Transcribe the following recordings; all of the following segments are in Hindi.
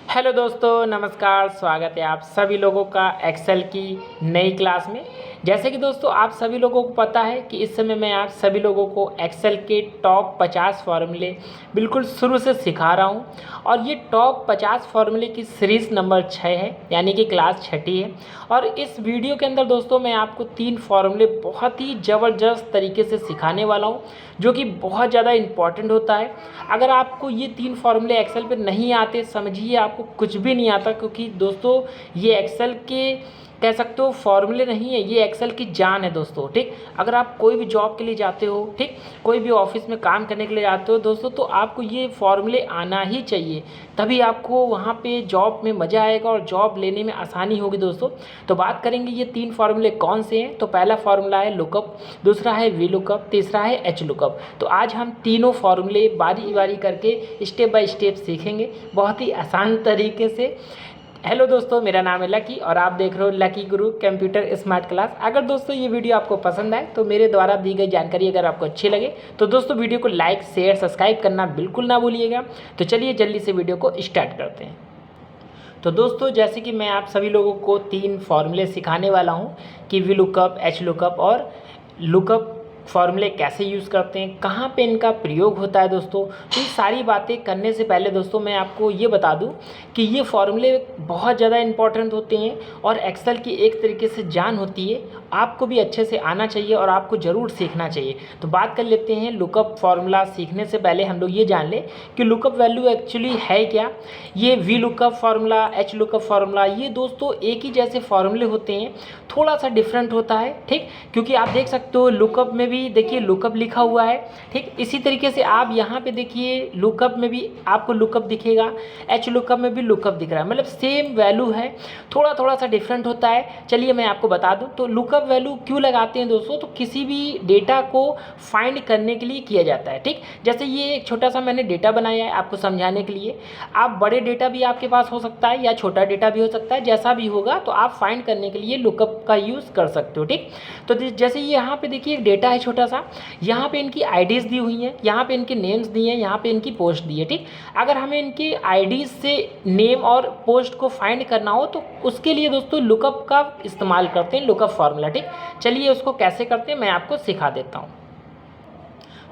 हेलो दोस्तों, नमस्कार। स्वागत है आप सभी लोगों का एक्सेल की नई क्लास में। जैसे कि दोस्तों आप सभी लोगों को पता है कि इस समय मैं आप सभी लोगों को एक्सेल के टॉप 50 फार्मूले बिल्कुल शुरू से सिखा रहा हूं। और ये टॉप 50 फार्मूले की सीरीज़ नंबर 6 है, यानी कि क्लास 6ठी है। और इस वीडियो के अंदर दोस्तों मैं आपको 3 फार्मूले बहुत ही ज़बरदस्त तरीके से सिखाने वाला हूँ, जो कि बहुत ज़्यादा इम्पॉर्टेंट होता है। अगर आपको ये 3 फार्मूले एक्सेल पे नहीं आते, समझिए आपको कुछ भी नहीं आता, क्योंकि दोस्तों ये एक्सेल के कह सकते हो फॉर्मूले नहीं है, ये एक्सेल की जान है दोस्तों। ठीक, अगर आप कोई भी जॉब के लिए जाते हो, ठीक, कोई भी ऑफिस में काम करने के लिए जाते हो दोस्तों, तो आपको ये फॉर्मूले आना ही चाहिए, तभी आपको वहाँ पे जॉब में मज़ा आएगा और जॉब लेने में आसानी होगी दोस्तों। तो बात करेंगे ये 3 फार्मूले कौन से हैं। तो पहला फार्मूला है लुकअप, दूसरा है वी लुकअप, तीसरा है एच लुकअप। तो आज हम तीनों फार्मूले बारी बारी करके स्टेप बाय स्टेप सीखेंगे, बहुत ही आसान तरीके से। हेलो दोस्तों, मेरा नाम है लकी और आप देख रहे हो लकी गुरु कंप्यूटर स्मार्ट क्लास। अगर दोस्तों ये वीडियो आपको पसंद आए तो मेरे द्वारा दी गई जानकारी अगर आपको अच्छी लगे तो दोस्तों वीडियो को लाइक, शेयर, सब्सक्राइब करना बिल्कुल ना भूलिएगा। तो चलिए जल्दी से वीडियो को स्टार्ट करते हैं। तो दोस्तों जैसे कि मैं आप सभी लोगों को 3 फार्मूले सिखाने वाला हूँ कि वी लुकअप, एच लुकअप और लुकअप फार्मूले कैसे यूज़ करते हैं, कहाँ पे इनका प्रयोग होता है दोस्तों। तो ये सारी बातें करने से पहले दोस्तों मैं आपको ये बता दूं कि ये फार्मूले बहुत ज़्यादा इंपॉर्टेंट होते हैं और एक्सेल की एक तरीके से जान होती है। आपको भी अच्छे से आना चाहिए और आपको ज़रूर सीखना चाहिए। तो बात कर लेते हैं लुकअप फार्मूला। सीखने से पहले हम लोग ये जान लें कि लुकअप वैल्यू एक्चुअली है क्या। ये V lookup formula, H lookup formula, ये दोस्तों एक ही जैसे फार्मूले होते हैं, थोड़ा सा डिफरेंट होता है। ठीक, क्योंकि आप देख सकते हो लुकअप में भी देखिए लुकअप लिखा हुआ है। ठीक, इसी तरीके से आप यहाँ पे देखिए लुकअप में भी आपको लुकअप दिखेगा, एच लुकअप में भी लुकअप दिख रहा है, मतलब सेम वैल्यू है, थोड़ा थोड़ा सा डिफरेंट होता है। चलिए मैं आपको बता दूं तो लुकअप वैल्यू क्यों लगाते हैं दोस्तों। तो किसी भी डेटा को फाइंड करने के लिए किया जाता है। ठीक, जैसे ये एक छोटा सा मैंने डेटा बनाया है आपको समझाने के लिए। आप बड़े डेटा भी आपके पास हो सकता है या छोटा डेटा भी हो सकता है, जैसा भी होगा तो आप फाइंड करने के लिए लुकअप का यूज़ कर सकते हो। ठीक, तो जैसे ये यहाँ पे देखिए एक डेटा है छोटा सा, यहाँ पे इनकी आईडीज़ दी हुई हैं, यहाँ पे इनके नेम्स दिए हैं, यहाँ पे इनकी पोस्ट दी है। ठीक, अगर हमें इनके आईडीज़ से नेम और पोस्ट को फाइंड करना हो तो उसके लिए दोस्तों लुकअप का इस्तेमाल करते हैं, लुकअप फार्मूला। ठीक, चलिए उसको कैसे करते हैं मैं आपको सिखा देता हूँ।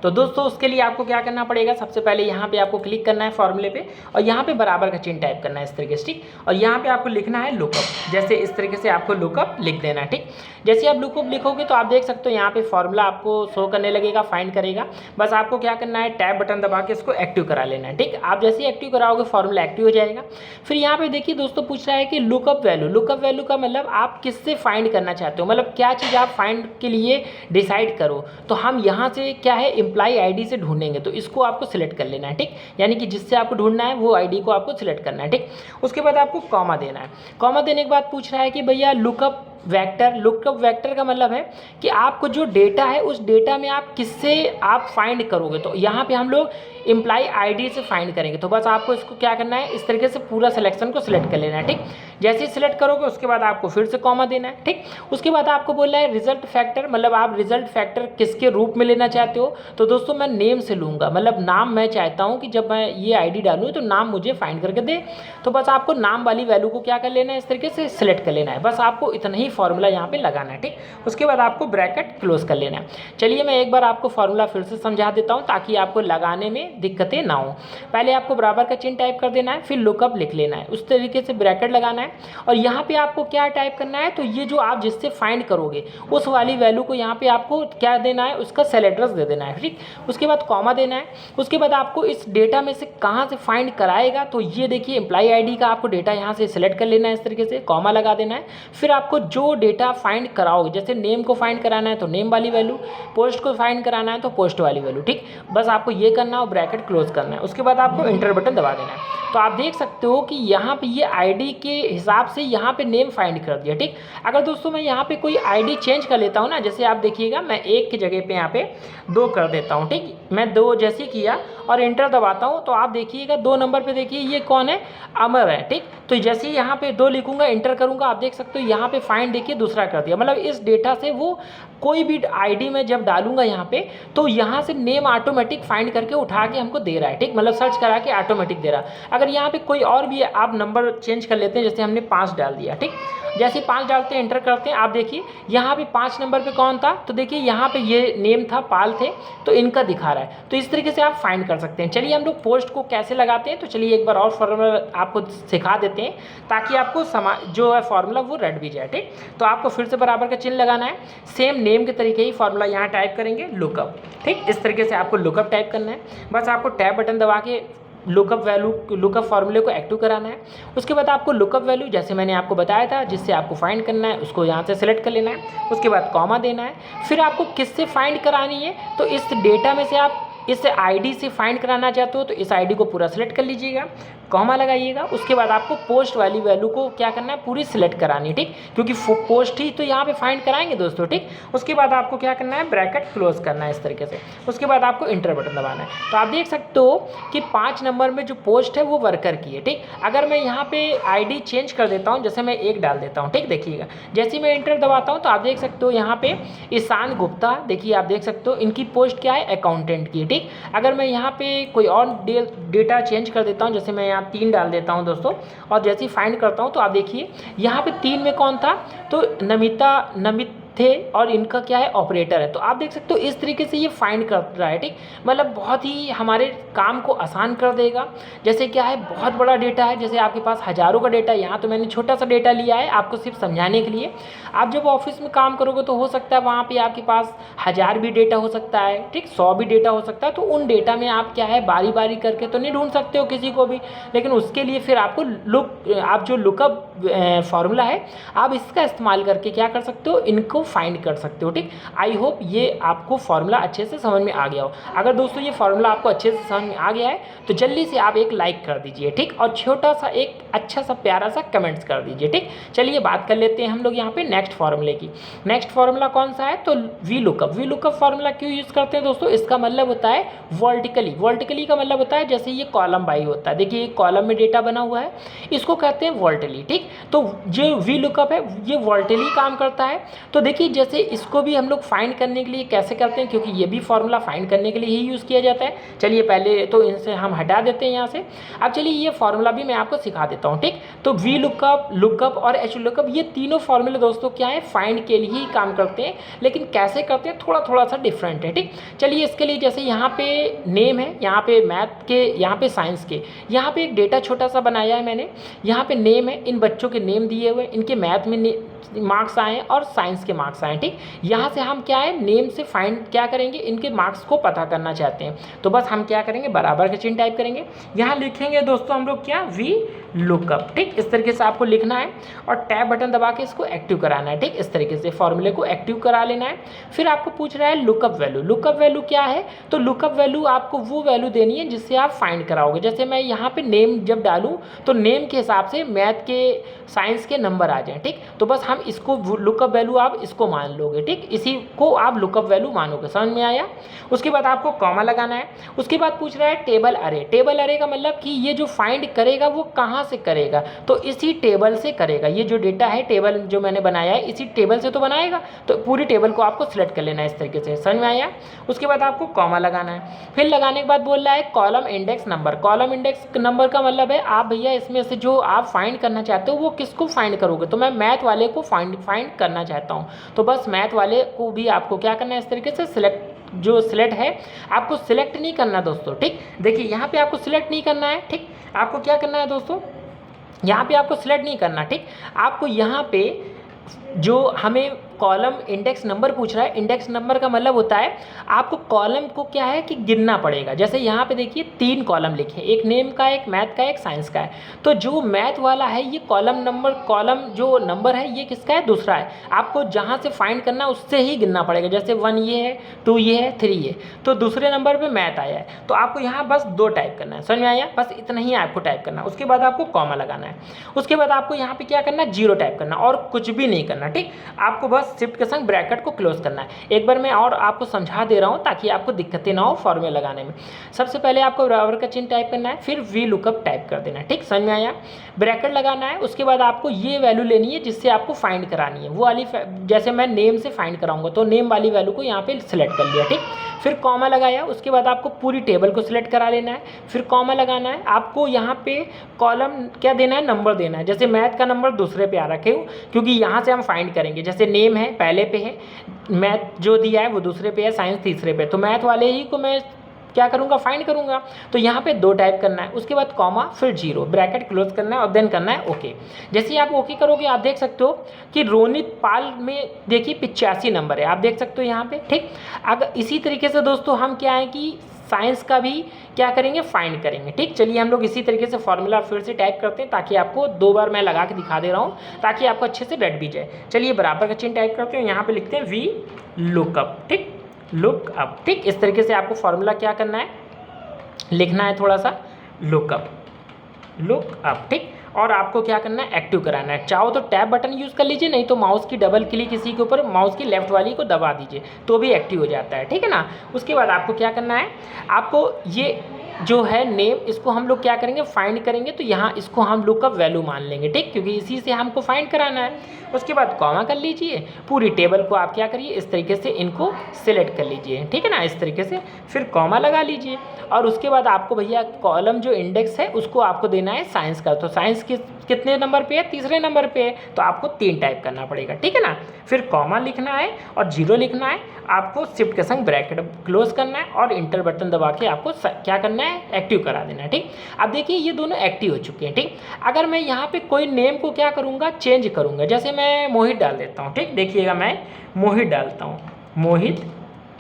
तो दोस्तों उसके लिए आपको क्या करना पड़ेगा, सबसे पहले यहाँ पे आपको क्लिक करना है फार्मूले पे और यहाँ पे बराबर का चिन्ह टाइप करना है इस तरीके से। ठीक, और यहाँ पे आपको लिखना है लुकअप, जैसे इस तरीके से आपको लुकअप लिख देना है। ठीक, जैसे आप लुकअप लिखोगे तो आप देख सकते हो यहाँ पे फार्मूला आपको शो करने लगेगा, फाइंड करेगा। बस आपको क्या करना है, टैब बटन दबा के इसको एक्टिव करा लेना है। ठीक, आप जैसे ही एक्टिव कराओगे फार्मूला एक्टिव हो जाएगा। फिर यहाँ पे देखिए दोस्तों पूछ रहा है कि लुकअप वैल्यू। लुकअप वैल्यू का मतलब आप किससे फाइंड करना चाहते हो, मतलब क्या चीज़ आप फाइंड के लिए डिसाइड करो। तो हम यहाँ से क्या है एम्प्लॉय आईडी से ढूंढेंगे, तो इसको आपको सिलेक्ट कर लेना है। ठीक, यानी कि जिससे आपको ढूंढना है वो आईडी को आपको सिलेक्ट करना है। ठीक, उसके बाद आपको कॉमा देना है। कॉमा देने के बाद पूछ रहा है कि भैया लुकअप वेक्टर। लुकअप वेक्टर का मतलब है कि आपको जो डेटा है उस डेटा में आप किससे आप फाइंड करोगे। तो यहाँ पे हम लोग एम्प्लॉय आईडी से फाइंड करेंगे। तो बस आपको इसको क्या करना है, इस तरीके से पूरा सिलेक्शन को सिलेक्ट कर लेना है। ठीक, जैसे ही सिलेक्ट करोगे उसके बाद आपको फिर से कॉमा देना है। ठीक, उसके बाद आपको बोलना है रिजल्ट फैक्टर, मतलब आप रिजल्ट फैक्टर किसके रूप में लेना चाहते हो। तो दोस्तों मैं नेम से लूँगा, मतलब नाम मैं चाहता हूँ कि जब मैं ये आईडी डालूँ तो नाम मुझे फाइंड करके दे। तो बस आपको नाम वाली वैल्यू को क्या कर लेना है, इस तरीके से सिलेक्ट कर लेना है। बस आपको इतना ही फार्मूला यहाँ पे लगाना है। ठीक, उसके बाद आपको ब्रैकेट क्लोज कर लेना है। चलिए मैं एक बार आपको फार्मूला फिर से समझा देता हूँ ताकि आपको लगाने में दिक्कतें ना हो। पहले आपको बराबर का चिन्ह टाइप कर देना है, फिर लुकअप लिख लेना है, उस तरीके से ब्रैकेट लगाना है और यहाँ पे आपको क्या टाइप करना है, तो ये जो आप जिससे फाइंड करोगे उस वाली वैल्यू को यहाँ पे आपको क्या देना है, उसका सेल एड्रेस दे देना है। ठीक, उसके बाद कॉमा देना है। उसके बाद आपको इस डेटा में से कहाँ से फाइंड कराएगा, तो ये देखिए एम्प्लॉय आईडी का आपको डेटा यहाँ से सिलेक्ट कर लेना है, इस तरीके से कॉमा लगा देना है। फिर आपको जो डेटा फाइंड कराओगे, जैसे नेम को फाइंड कराना है तो नेम वाली वैल्यू, पोस्ट को फाइंड कराना है तो पोस्ट वाली वैल्यू। ठीक, बस आपको ये करना है और ब्रैकेट क्लोज करना है। उसके बाद आपको इंटर बटन दबा देना है। तो आप देख सकते हो कि यहाँ पे ये आईडी के हिसाब से यहाँ पे नेम फाइंड कर दिया। ठीक, अगर दोस्तों मैं यहाँ पे कोई आईडी चेंज कर लेता हूँ ना, जैसे आप देखिएगा मैं 1 की जगह पे यहाँ पे 2 कर देता हूँ। ठीक, मैं 2 जैसे किया और इंटर दबाता हूँ तो आप देखिएगा 2 नंबर पे देखिए ये कौन है, अमर है। ठीक, तो जैसे ही यहाँ पे 2 लिखूंगा, इंटर करूँगा, आप देख सकते हो यहाँ पे फाइंड देखिए दूसरा कर दिया। मतलब इस डेटा से वो कोई भी आईडी में जब डालूंगा यहाँ पे तो यहाँ से नेम ऑटोमेटिक फाइंड करके उठा के हमको दे रहा है, ठीक, मतलब सर्च करा के ऑटोमेटिक दे रहा है। अगर यहाँ पे कोई और भी आप नंबर चेंज कर लेते हैं, जैसे हमने 5 डाल दिया, ठीक, जैसे 5 डालते हैं एंटर करते हैं, आप देखिए यहाँ पे 5 नंबर पे कौन था, तो देखिए यहाँ पे ये नेम था, पाल थे, तो इनका दिखा रहा है। तो इस तरीके से आप फाइंड कर सकते हैं। चलिए हम लोग पोस्ट को कैसे लगाते हैं, तो चलिए एक बार और फॉर्मूला आपको सिखा देते हैं ताकि आपको जो है फॉर्मूला वो रट भी जाए, ठीक। तो आपको फिर से बराबर का चिन्ह लगाना है, सेम नेम के तरीके ही फॉर्मूला यहाँ टाइप करेंगे लुकअप, ठीक, इस तरीके से आपको लुकअप टाइप करना है। बस आपको टैब बटन दबा के लुकअप फार्मूले को एक्टिव कराना है। उसके बाद आपको लुकअप वैल्यू जैसे मैंने आपको बताया था जिससे आपको फाइंड करना है, उसको यहाँ से सिलेक्ट कर लेना है। उसके बाद कॉमा देना है। फिर आपको किससे फाइंड करानी है, तो इस डेटा में से आप इस आईडी से फाइंड कराना चाहते हो तो इस आईडी को पूरा सिलेक्ट कर लीजिएगा, कॉमा लगाइएगा। उसके बाद आपको पोस्ट वाली वैल्यू को क्या करना है, पूरी सिलेक्ट करानी है, ठीक, क्योंकि पोस्ट ही तो यहाँ पे फाइंड कराएंगे दोस्तों, ठीक। उसके बाद आपको क्या करना है, ब्रैकेट क्लोज करना है इस तरीके से। उसके बाद आपको इंटर बटन दबाना है। तो आप देख सकते हो कि 5 नंबर में जो पोस्ट है वो वर्कर की है, ठीक। अगर मैं यहाँ पे आईडी चेंज कर देता हूँ, जैसे मैं 1 डाल देता हूँ, ठीक, देखिएगा जैसे मैं इंटर दबाता हूँ तो आप देख सकते हो यहाँ पे ईशान गुप्ता, देखिए आप देख सकते हो इनकी पोस्ट क्या है, अकाउंटेंट की है, ठीक। अगर मैं यहाँ पे कोई और डेटा चेंज कर देता हूँ, जैसे मैं यहाँ 3 डाल देता हूँ दोस्तों, और जैसे ही फाइंड करता हूँ तो आप देखिए यहाँ पे 3 में कौन था, तो नमित थे, और इनका क्या है, ऑपरेटर है। तो आप देख सकते हो इस तरीके से ये फाइंड कर रहा है, ठीक, मतलब बहुत ही हमारे काम को आसान कर देगा। जैसे क्या है, बहुत बड़ा डेटा है, जैसे आपके पास हज़ारों का डेटा है, यहाँ तो मैंने छोटा सा डेटा लिया है आपको सिर्फ समझाने के लिए। आप जब ऑफिस में काम करोगे तो हो सकता है वहाँ पर आपके पास 1000 भी डेटा हो सकता है, ठीक, 100 भी डेटा हो सकता है। तो उन डेटा में आप क्या है, बारी बारी करके तो नहीं ढूंढ सकते हो किसी को भी, लेकिन उसके लिए फिर आपको आप जो लुकअप फार्मूला है आप इसका इस्तेमाल करके क्या कर सकते हो, इनको फाइंड कर सकते हो, ठीक। आई होप ये आपको फार्मूला अच्छे से समझ में आ गया हो। अगर दोस्तों ये फार्मूला आपको अच्छे से समझ में आ गया है तो जल्दी से आप एक लाइक कर दीजिए, ठीक, और छोटा सा एक अच्छा सा प्यारा सा कमेंट्स कर दीजिए, ठीक। चलिए बात कर लेते हैं हम लोग यहाँ पे नेक्स्ट फार्मूले की। नेक्स्ट फार्मूला कौन सा है, तो वी लुकअप फार्मूला क्यों यूज़ करते हैं दोस्तों, इसका मतलब होता है वर्टिकली का मतलब होता है जैसे ये कॉलम बाई होता है, देखिए कॉलम में डेटा बना हुआ है, इसको कहते हैं वर्टिकली, ठीक। तो जो वी लुकअप है ये वर्टिकली काम करता है। तो देखिए जैसे इसको भी हम लोग फाइंड करने के लिए कैसे करते हैं, क्योंकि ये भी फार्मूला फाइंड करने के लिए ही यूज़ किया जाता है। चलिए पहले तो इनसे हम हटा देते हैं यहाँ से। अब चलिए ये फार्मूला भी मैं आपको सिखा देता हूँ, ठीक। तो वी लुकअप और एच लुकअप ये तीनों फार्मूले दोस्तों क्या है, फाइंड के लिए ही काम करते हैं, लेकिन कैसे करते हैं थोड़ा सा डिफरेंट है, ठीक। चलिए इसके लिए जैसे यहाँ पे नेम है, यहाँ पे मैथ के, यहाँ पे साइंस के, यहाँ पे एक डेटा छोटा सा बनाया है मैंने। यहाँ पे नेम है, इन बच्चों के नेम दिए हुए, इनके मैथ में मार्क्स आए और साइंस के मार्क्स आए, ठीक। यहाँ से हम क्या है, नेम से फाइंड क्या करेंगे, इनके मार्क्स को पता करना चाहते हैं। तो बस हम क्या करेंगे, बराबर का चिन्ह टाइप करेंगे, यहाँ लिखेंगे दोस्तों हम लोग क्या, वी लुकअप, ठीक। इस तरीके से आपको लिखना है और टैब बटन दबा के इसको एक्टिव कराना है, ठीक। इस तरीके से फॉर्मूले को एक्टिव करा लेना है। फिर आपको पूछ रहा है लुकअप वैल्यू क्या है, तो लुकअप वैल्यू आपको वो वैल्यू देनी है जिससे आप फाइंड कराओगे। जैसे मैं यहाँ पे नेम जब डालूँ तो नेम के हिसाब से मैथ के साइंस के नंबर आ जाएँ, ठीक। तो बस हम इसको लुकअप वैल्यू आप इसको मान लोगे, ठीक, इसी को आप लुकअप वैल्यू मानोगे। समझ में आया। उसके बाद आपको कॉमा लगाना है। उसके बाद पूछ रहा है टेबल अरे का मतलब कि ये जो फाइंड करेगा वो कहाँ से करेगा, तो इसी टेबल से करेगा। ये जो डेटा है, टेबल जो मैंने बनाया है इसी टेबल से तो बनाएगा, तो पूरी टेबल को आपको सिलेक्ट कर लेना है इस तरीके से। समझ में आया। उसके बाद आपको कॉमा लगाना है। फिर लगाने के बाद बोल रहा है कॉलम इंडेक्स नंबर का मतलब है आप भैया इसमें से जो आप फाइंड करना चाहते हो वो किसको फाइंड करोगे, तो मैं मैथ वाले को फाइंड करना चाहता हूँ। तो बस मैथ वाले को भी आपको क्या करना है, इस तरीके से सिलेक्ट है, आपको सिलेक्ट नहीं करना दोस्तों, ठीक। देखिए यहाँ पे आपको सिलेक्ट नहीं करना है, ठीक। आपको क्या करना है दोस्तों, यहाँ पे आपको सिलेक्ट नहीं करना, ठीक। आपको यहाँ पे जो हमें कॉलम इंडेक्स नंबर पूछ रहा है, इंडेक्स नंबर का मतलब होता है आपको कॉलम को क्या है कि गिनना पड़ेगा। जैसे यहाँ पे देखिए 3 कॉलम लिखे, एक नेम का, एक मैथ का, एक साइंस का है। तो जो मैथ वाला है ये कॉलम जो नंबर है ये किसका है, दूसरा है। आपको जहाँ से फाइंड करना है उससे ही गिनना पड़ेगा। जैसे 1 ये है, 2 ये है, 3 ये, तो दूसरे नंबर पर मैथ आया है, तो आपको यहाँ बस 2 टाइप करना है। समझ में आया, बस इतना ही आपको टाइप करना है। उसके बाद आपको कॉमा लगाना है। उसके बाद आपको यहाँ पर क्या करना है, 0 टाइप करना और कुछ भी नहीं करना, ठीक। आपको बस बाद शिफ्ट के संग ब्रैकेट को क्लोज करना है। एक बार मैं और आपको समझा दे रहा हूँ ताकि आपको दिक्कतें ना हो फॉर्मूला लगाने में। सबसे पहले आपको बराबर का चिन्ह टाइप करना है, फिर वी लुकअप टाइप कर देना है। ठीक, समझ में आया? ब्रैकेट लगाना है, उसके बाद आपको ये वैल्यू लेनी है जिससे आपको फाइंड करानी है, वो वाली जैसे मैं नेम से फाइंड कराऊंगा तो नेम वाली वैल्यू को यहाँ पे सिलेक्ट कर लिया। ठीक, फिर कॉमा लगाया, उसके बाद आपको पूरी टेबल को सिलेक्ट करा लेना है, फिर कॉमा लगाना है। आपको यहाँ पे कॉलम क्या देना है, नंबर देना है। जैसे मैथ का नंबर दूसरे पे आ रखे हो, क्योंकि यहाँ से हम फाइंड करेंगे। जैसे नेम है पहले पे है, मैथ जो दिया है वो दूसरे पे है, साइंस तीसरे पे, तो मैथ वाले ही को मैं क्या करूँगा, फाइंड करूँगा। तो यहाँ पे 2 टाइप करना है, उसके बाद कॉमा फिर 0, ब्रैकेट क्लोज करना है और देन करना है ओके। जैसे ही आप ओके करोगे आप देख सकते हो कि रोनित पाल में देखिए 85 नंबर है, आप देख सकते हो यहाँ पे। ठीक, अगर इसी तरीके से दोस्तों हम क्या है कि साइंस का भी क्या करेंगे, फाइंड करेंगे। ठीक, चलिए हम लोग इसी तरीके से फॉर्मूला फिर से टाइप करते हैं ताकि आपको 2 बार मैं लगा के दिखा दे रहा हूँ ताकि आपको अच्छे से रट भी जाए। चलिए बराबर का चिन्ह टाइप करते हैं, यहाँ पे लिखते हैं वी लुकअप। ठीक, लुक अप। ठीक, इस तरीके से आपको फॉर्मूला क्या करना है, लिखना है थोड़ा सा, लुकअप, लुक अप। ठीक, और आपको क्या करना है, एक्टिव कराना है। चाहो तो टैब बटन यूज़ कर लीजिए, नहीं तो माउस की डबल क्लिक इसी के ऊपर माउस की लेफ्ट वाली को दबा दीजिए तो भी एक्टिव हो जाता है। ठीक है ना। उसके बाद आपको क्या करना है, आपको ये जो है नेम, इसको हम लोग क्या करेंगे, फाइंड करेंगे। तो यहाँ इसको हम लुकअप वैल्यू मान लेंगे। ठीक, क्योंकि इसी से हमको फाइंड कराना है। उसके बाद कॉमा कर लीजिए, पूरी टेबल को आप क्या करिए, इस तरीके से इनको सिलेक्ट कर लीजिए। ठीक है ना, इस तरीके से फिर कॉमा लगा लीजिए। और उसके बाद आपको भैया कॉलम जो इंडेक्स है उसको आपको देना है साइंस का। तो साइंस कितने नंबर पे है, तीसरे नंबर पे है, तो आपको 3 टाइप करना पड़ेगा। ठीक है ना, फिर कॉमा लिखना है और 0 लिखना है। आपको शिफ्ट के संग ब्रैकेट क्लोज करना है और इंटर बटन दबा के आपको क्या करना है, एक्टिव करा देना है। ठीक, अब देखिए ये दोनों एक्टिव हो चुके हैं। ठीक, अगर मैं यहाँ पे कोई नेम को क्या करूँगा, चेंज करूँगा। जैसे मैं मोहित डाल देता हूँ। ठीक, देखिएगा मैं मोहित डालता हूँ, मोहित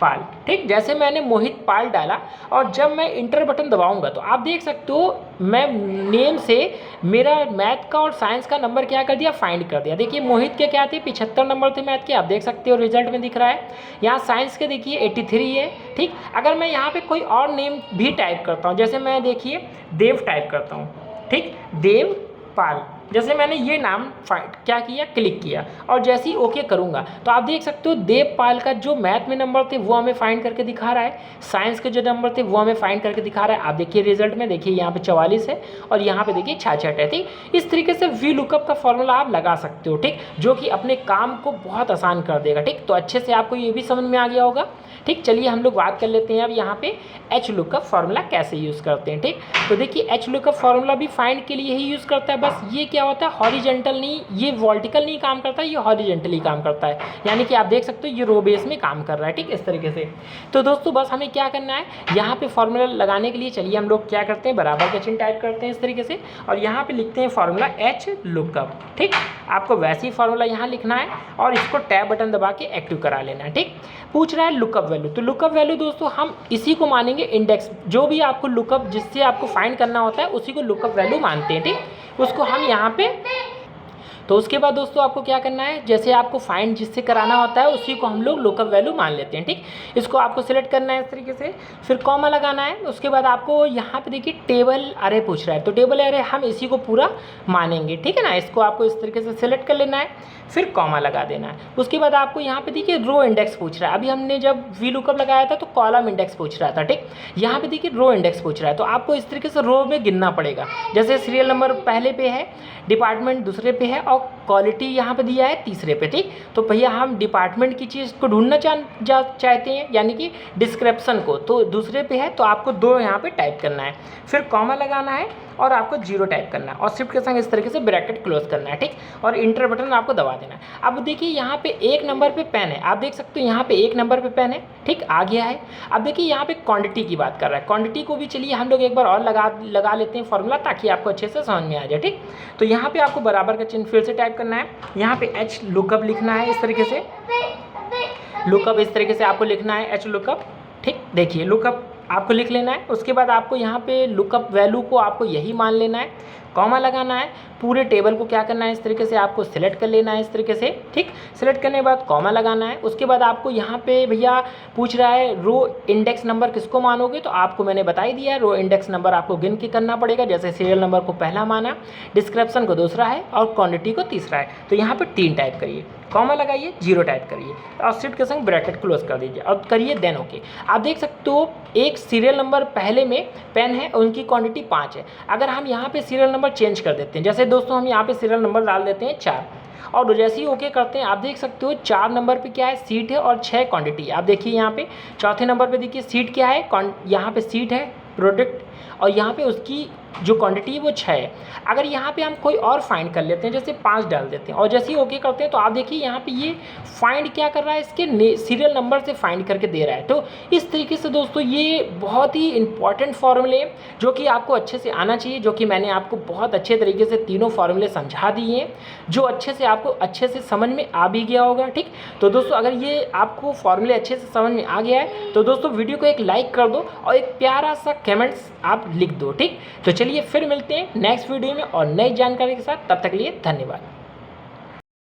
पाल। ठीक, जैसे मैंने मोहित पाल डाला और जब मैं इंटर बटन दबाऊंगा तो आप देख सकते हो मैं नेम से मेरा मैथ का और साइंस का नंबर क्या कर दिया, फाइंड कर दिया। देखिए मोहित के क्या थे, 75 नंबर थे मैथ के, आप देख सकते हो रिजल्ट में दिख रहा है। यहाँ साइंस के देखिए 83 है। ठीक, अगर मैं यहाँ पे कोई और नेम भी टाइप करता हूँ, जैसे मैं देखिए देव टाइप करता हूँ। ठीक, देव पाल, जैसे मैंने ये नाम क्या किया, क्लिक किया और जैसे ही ओके करूँगा तो आप देख सकते हो देवपाल का जो मैथ में नंबर थे वो हमें फाइंड करके दिखा रहा है, साइंस के जो नंबर थे वो हमें फाइंड करके दिखा रहा है। आप देखिए रिजल्ट में, देखिए यहाँ पे 44 है और यहाँ पे देखिए 66 है। ठीक, इस तरीके से वी लुकअप का फॉर्मूला आप लगा सकते हो। ठीक, जो कि अपने काम को बहुत आसान कर देगा। ठीक, तो अच्छे से आपको ये भी समझ में आ गया होगा। ठीक, चलिए हम लोग बात कर लेते हैं अब यहाँ पे एच लुकअप फार्मूला कैसे यूज़ करते हैं। ठीक, तो देखिए एच लुकअप फार्मूला भी फाइंड के लिए ही यूज़ करता है, बस ये क्या होता है, हॉरिजेंटल नहीं, ये वर्टिकल नहीं काम करता है, ये हॉरिजेंटली काम करता है। यानी कि आप देख सकते हो ये रो बेस में काम कर रहा है। ठीक, इस तरीके से। तो दोस्तों बस हमें क्या करना है, यहाँ पे फार्मूला लगाने के लिए चलिए हम लोग क्या करते हैं, बराबर का चिन्ह टाइप करते हैं इस तरीके से और यहाँ पे लिखते हैं फार्मूला एच लुकअप। ठीक, आपको वैसे ही फार्मूला यहाँ लिखना है और इसको टैब बटन दबा के एक्टिव करा लेना है। ठीक, पूछ रहा है लुकअप वैल्यू, तो लुकअप वैल्यू दोस्तों हम इसी को मानेंगे इंडेक्स, जो भी आपको लुकअप जिससे आपको फाइंड करना होता है उसी को लुकअप वैल्यू मानते हैं। ठीक, उसको हम यहाँ पे, तो उसके बाद दोस्तों आपको क्या करना है, जैसे आपको फाइंड जिससे कराना होता है उसी को हम लोग लुकअप वैल्यू मान लेते हैं। ठीक, इसको आपको सिलेक्ट करना है इस तरीके से, फिर कॉमा लगाना है। उसके बाद आपको यहाँ पे देखिए टेबल अरे पूछ रहा है, तो टेबल अरे हम इसी को पूरा मानेंगे। ठीक है ना, इसको आपको इस तरीके से सिलेक्ट कर लेना है, फिर कॉमा लगा देना है। उसके बाद आपको यहाँ पे देखिए रो इंडेक्स पूछ रहा है, अभी हमने जब वी लुकअप लगाया था तो कॉलम इंडेक्स पूछ रहा था। ठीक, यहाँ पे देखिए रो इंडेक्स पूछ रहा है, तो आपको इस तरीके से रो में गिनना पड़ेगा। जैसे सीरियल नंबर पहले पे है, डिपार्टमेंट दूसरे पे है और क्वालिटी यहाँ पे दिया है तीसरे पे। ठीक, तो भैया हम डिपार्टमेंट की चीज़ को ढूंढना चाहते हैं, यानी कि डिस्क्रिप्शन को, तो दूसरे पे है तो आपको 2 यहाँ पे टाइप करना है, फिर कॉमा लगाना है और आपको 0 टाइप करना है और शिफ्ट के संग इस तरीके से ब्रैकेट क्लोज करना है। ठीक, और इंटर बटन आपको दबा देना है। अब देखिए यहाँ पे 1 नंबर पे पेन है, आप देख सकते हो यहाँ पे 1 नंबर पे पेन है। ठीक, आ गया है। अब देखिए यहाँ पे क्वांटिटी की बात कर रहा है, क्वांटिटी को भी चलिए हम लोग एक बार और लगा लेते हैं फॉर्मूला ताकि आपको अच्छे से समझ में आ जाए। ठीक, तो यहाँ पे आपको बराबर का चिन्ह फिर से टाइप करना है, यहाँ पे एच लुकअप लिखना है इस तरीके से, लुकअप इस तरीके से आपको लिखना है एच लुकअप। ठीक, देखिए लुकअप आपको लिख लेना है। उसके बाद आपको यहाँ पे लुकअप वैल्यू को आपको यही मान लेना है, कॉमा लगाना है, पूरे टेबल को क्या करना है, इस तरीके से आपको सिलेक्ट कर लेना है इस तरीके से, ठीक। सिलेक्ट करने के बाद कॉमा लगाना है। उसके बाद आपको यहाँ पे भैया पूछ रहा है रो इंडेक्स नंबर किसको मानोगे, तो आपको मैंने बता ही दिया है, रो इंडेक्स नंबर आपको गिन के करना पड़ेगा। जैसे सीरियल नंबर को पहला माना, डिस्क्रिप्शन को दूसरा है और क्वांटिटी को तीसरा है। तो यहाँ पे 3 टाइप करिए, कॉमा लगाइए, 0 टाइप करिए और शिफ्ट के संग ब्रैकेट क्लोज कर दीजिए और करिए देन ओके। आप देख सकते हो एक सीरियल नंबर पहले में पेन है, उनकी क्वांटिटी 5 है। अगर हम यहाँ पे सीरियल नंबर चेंज कर देते हैं, जैसे दोस्तों हम यहाँ पे सीरियल नंबर डाल देते हैं 4 और जैसे ही ओके करते हैं, आप देख सकते हो 4 नंबर पे क्या है, सीट है और 6 क्वांटिटी। आप देखिए यहाँ पे चौथे नंबर पे देखिए सीट क्या है, यहाँ पे सीट है प्रोडक्ट और यहाँ पे उसकी जो क्वांटिटी है वो 6 है। अगर यहाँ पे हम कोई और फाइंड कर लेते हैं, जैसे 5 डाल देते हैं और जैसे ही ओके करते हैं, तो आप देखिए यहाँ पे ये फाइंड क्या कर रहा है, इसके सीरियल नंबर से फाइंड करके दे रहा है। तो इस तरीके से दोस्तों ये बहुत ही इंपॉर्टेंट फॉर्मूले जो कि आपको अच्छे से आना चाहिए, जो कि मैंने आपको बहुत अच्छे तरीके से तीनों फॉर्मूले समझा दिए हैं, जो अच्छे से आपको अच्छे से समझ में आ भी गया होगा, ठीक। तो दोस्तों अगर ये आपको फॉर्मूले अच्छे से समझ में आ गया है तो दोस्तों वीडियो को एक लाइक कर दो और एक प्यारा सा कमेंट्स आप लिख दो, ठीक। तो चलिए फिर मिलते हैं नेक्स्ट वीडियो में और नई जानकारी के साथ, तब तक के लिए धन्यवाद।